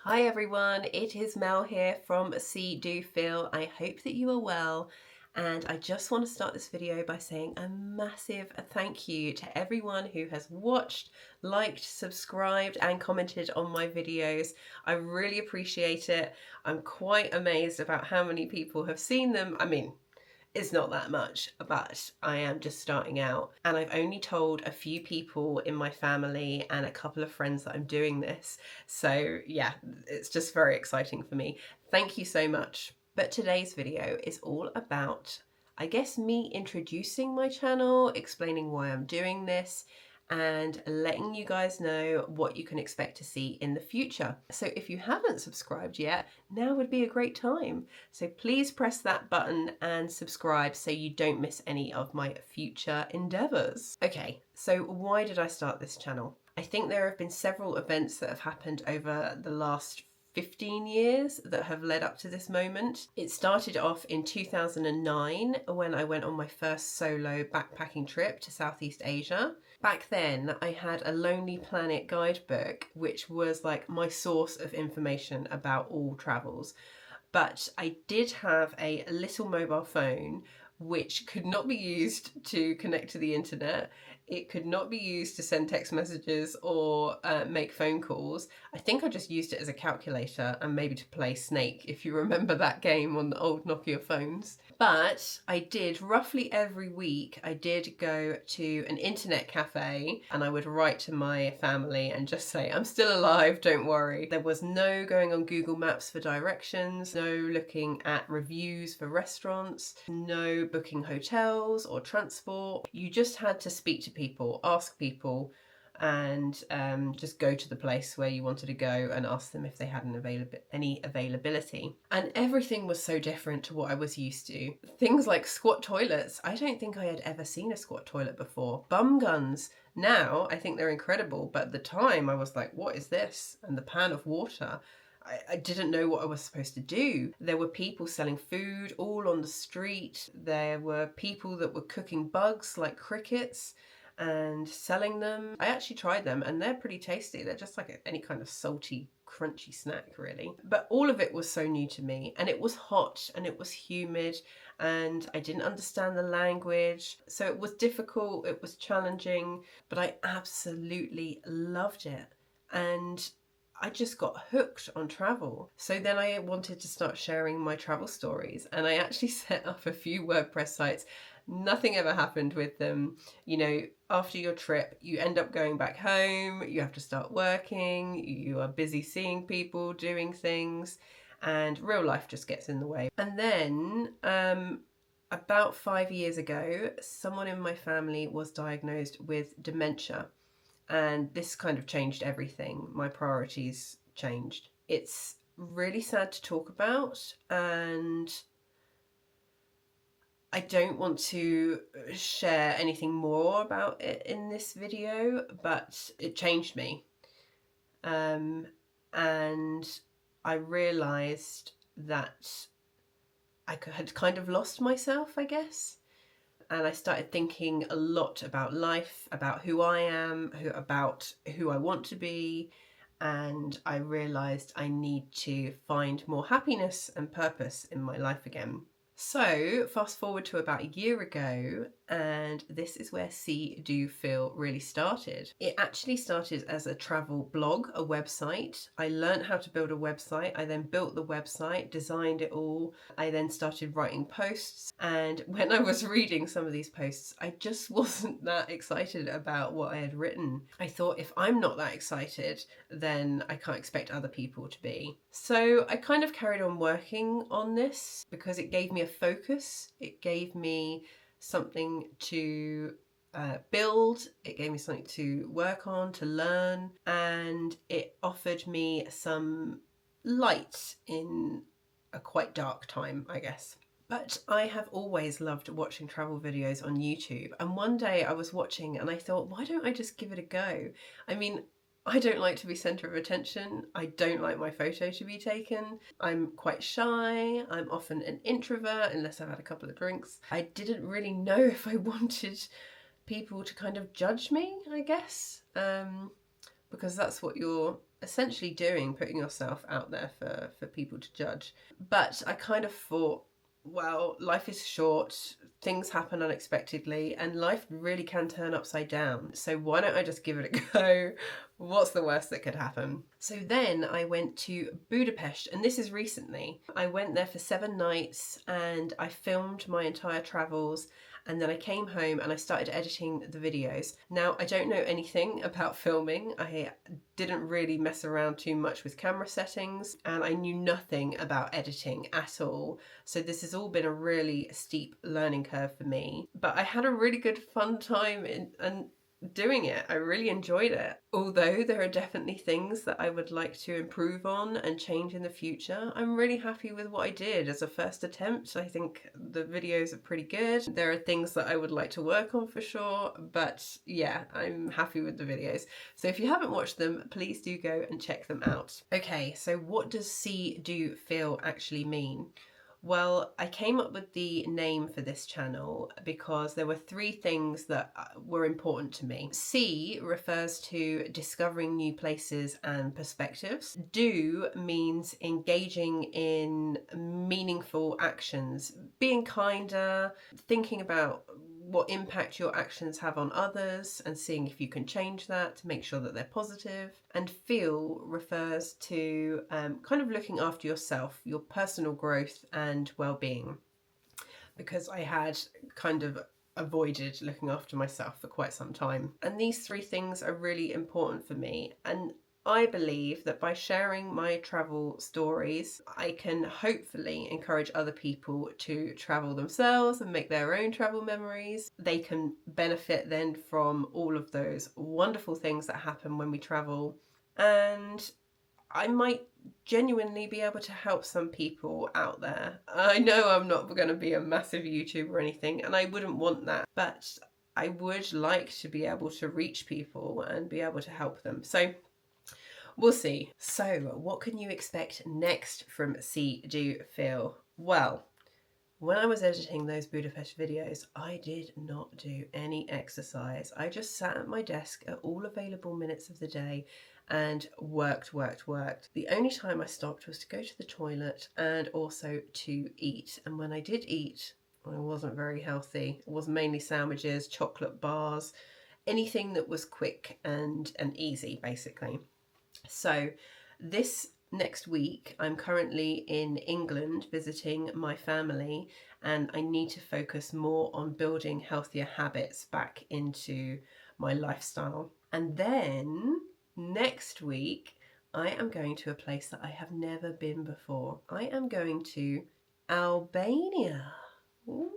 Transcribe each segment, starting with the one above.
Hi everyone, it is Mel here from See Do Feel. I hope that you are well, and I just want to start this video by saying a massive thank you to everyone who has watched, liked, subscribed and commented on my videos. I really appreciate it. I'm quite amazed about how many people have seen them. It's not that much, but I am just starting out, and I've only told a few people in my family and a couple of friends that I'm doing this. So yeah, it's just very exciting for me. Thank you so much. But today's video is all about, I guess, me introducing my channel, explaining why I'm doing this, and letting you guys know what you can expect to see in the future. So if you haven't subscribed yet, now would be a great time. So please press that button and subscribe so you don't miss any of my future endeavors. Okay, so why did I start this channel? I think there have been several events that have happened over the last 15 years that have led up to this moment. It started off in 2009 when I went on my first solo backpacking trip to Southeast Asia. Back then I had a Lonely Planet guidebook, which was like my source of information about all travels. But I did have a little mobile phone which could not be used to connect to the internet. It could not be used to send text messages or make phone calls. I think I just used it as a calculator and maybe to play Snake, if you remember that game on the old Nokia phones. But I did, roughly every week, I did go to an internet cafe and I would write to my family and just say, I'm still alive, don't worry. There was no going on Google Maps for directions, no looking at reviews for restaurants, no booking hotels or transport. You just had to speak to people, ask people, and just go to the place where you wanted to go and ask them if they had any availability. And everything was so different to what I was used to. Things like squat toilets. I don't think I had ever seen a squat toilet before. Bum guns. Now I think they're incredible, but at the time I was like, what is this? And the pan of water. I didn't know what I was supposed to do. There were people selling food all on the street. There were people that were cooking bugs like crickets and selling them. I actually tried them and they're pretty tasty. They're just like any kind of salty, crunchy snack really. But all of it was so new to me, and it was hot and it was humid and I didn't understand the language. So it was difficult, it was challenging, but I absolutely loved it. And I just got hooked on travel. So then I wanted to start sharing my travel stories, and I actually set up a few WordPress sites. Nothing ever happened with them. You know, after your trip, you end up going back home, you have to start working, you are busy seeing people, doing things, and real life just gets in the way. And then about 5 years ago, someone in my family was diagnosed with dementia. And this kind of changed everything. My priorities changed. It's really sad to talk about, and I don't want to share anything more about it in this video, but it changed me. And I realised that I had kind of lost myself, I guess. And I started thinking a lot about life, about who I am, about who I want to be, and I realised I need to find more happiness and purpose in my life again. So fast forward to about a year ago, and this is where See Do Feel really started. It actually started as a travel blog, a website. I learned how to build a website. I then built the website, designed it all. I then started writing posts, and when I was reading some of these posts, I just wasn't that excited about what I had written. I thought, if I'm not that excited, then I can't expect other people to be. So I kind of carried on working on this because it gave me a focus. It gave me something to build, it gave me something to work on, to learn, and it offered me some light in a quite dark time, I guess. But I have always loved watching travel videos on YouTube, and one day I was watching and I thought, why don't I just give it a go? I mean, I don't like to be centre of attention. I don't like my photo to be taken. I'm quite shy. I'm often an introvert unless I've had a couple of drinks. I didn't really know if I wanted people to kind of judge me, I guess, because that's what you're essentially doing, putting yourself out there for people to judge. But I kind of thought, well, life is short, things happen unexpectedly, and life really can turn upside down. So why don't I just give it a go? What's the worst that could happen? So then I went to Budapest, and this is recently. I went there for 7 nights and I filmed my entire travels. And then I came home and I started editing the videos. Now, I don't know anything about filming. I didn't really mess around too much with camera settings, and I knew nothing about editing at all. So this has all been a really steep learning curve for me. But I had a really good fun time and doing it. I really enjoyed it. Although there are definitely things that I would like to improve on and change in the future, I'm really happy with what I did as a first attempt. I think the videos are pretty good. There are things that I would like to work on for sure, but yeah, I'm happy with the videos. So if you haven't watched them, please do go and check them out. Okay, so what does see, do, feel actually mean? Well, I came up with the name for this channel because there were 3 things that were important to me. See refers to discovering new places and perspectives. Do means engaging in meaningful actions, being kinder, thinking about what impact your actions have on others and seeing if you can change that to make sure that they're positive. And feel refers to kind of looking after yourself, your personal growth and well-being, because I had kind of avoided looking after myself for quite some time. And these 3 things are really important for me, and I believe that by sharing my travel stories, I can hopefully encourage other people to travel themselves and make their own travel memories. They can benefit then from all of those wonderful things that happen when we travel. And I might genuinely be able to help some people out there. I know I'm not going to be a massive YouTuber or anything, and I wouldn't want that, but I would like to be able to reach people and be able to help them. So we'll see. So what can you expect next from See, Do, Feel? Well, when I was editing those Budapest videos, I did not do any exercise. I just sat at my desk at all available minutes of the day and worked. The only time I stopped was to go to the toilet and also to eat. And when I did eat, I wasn't very healthy. It was mainly sandwiches, chocolate bars, anything that was quick and easy, basically. So this next week, I'm currently in England visiting my family, and I need to focus more on building healthier habits back into my lifestyle. And then next week, I am going to a place that I have never been before. I am going to Albania. Ooh.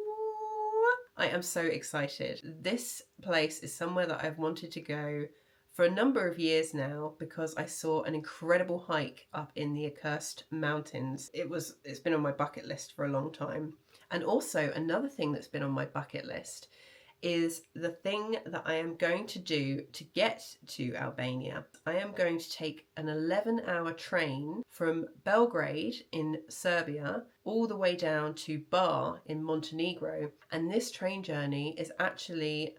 I am so excited. This place is somewhere that I've wanted to go for a number of years now because I saw an incredible hike up in the Accursed Mountains. It's been on my bucket list for a long time. And also another thing that's been on my bucket list is the thing that I am going to do to get to Albania. I am going to take an 11-hour train from Belgrade in Serbia all the way down to Bar in Montenegro. And this train journey is actually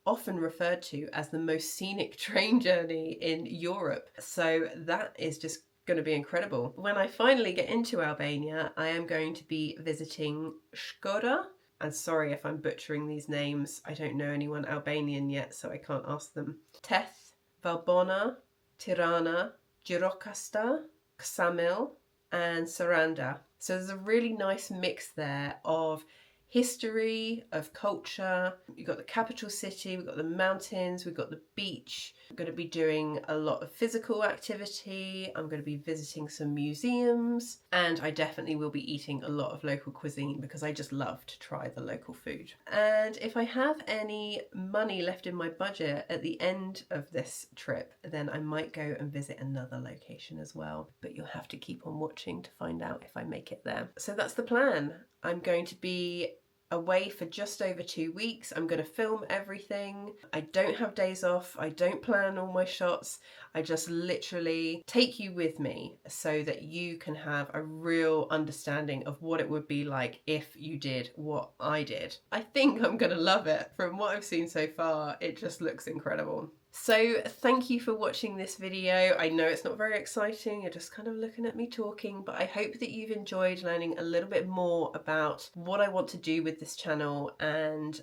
often referred to as the most scenic train journey in Europe. So that is just going to be incredible. When I finally get into Albania, I am going to be visiting Shkodra. And sorry if I'm butchering these names. I don't know anyone Albanian yet, so I can't ask them. Teth, Valbona, Tirana, Gjirokasta, Ksamil, and Saranda. So there's a really nice mix there of history, of culture. You've got the capital city, we've got the mountains, we've got the beach. I'm going to be doing a lot of physical activity. I'm going to be visiting some museums, and I definitely will be eating a lot of local cuisine because I just love to try the local food. And if I have any money left in my budget at the end of this trip, then I might go and visit another location as well. But you'll have to keep on watching to find out if I make it there. So that's the plan. I'm going to be away for just over 2 weeks. I'm going to film everything. I don't have days off. I don't plan all my shots. I just literally take you with me so that you can have a real understanding of what it would be like if you did what I did. I think I'm going to love it. From what I've seen so far, it just looks incredible. So thank you for watching this video. I know it's not very exciting, you're just kind of looking at me talking, but I hope that you've enjoyed learning a little bit more about what I want to do with this channel, and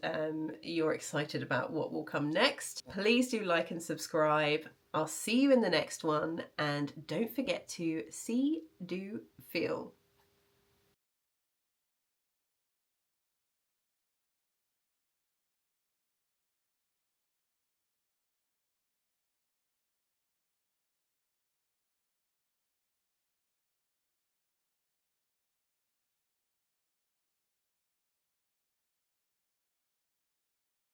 you're excited about what will come next. Please do like and subscribe. I'll see you in the next one, and don't forget to see, do, feel.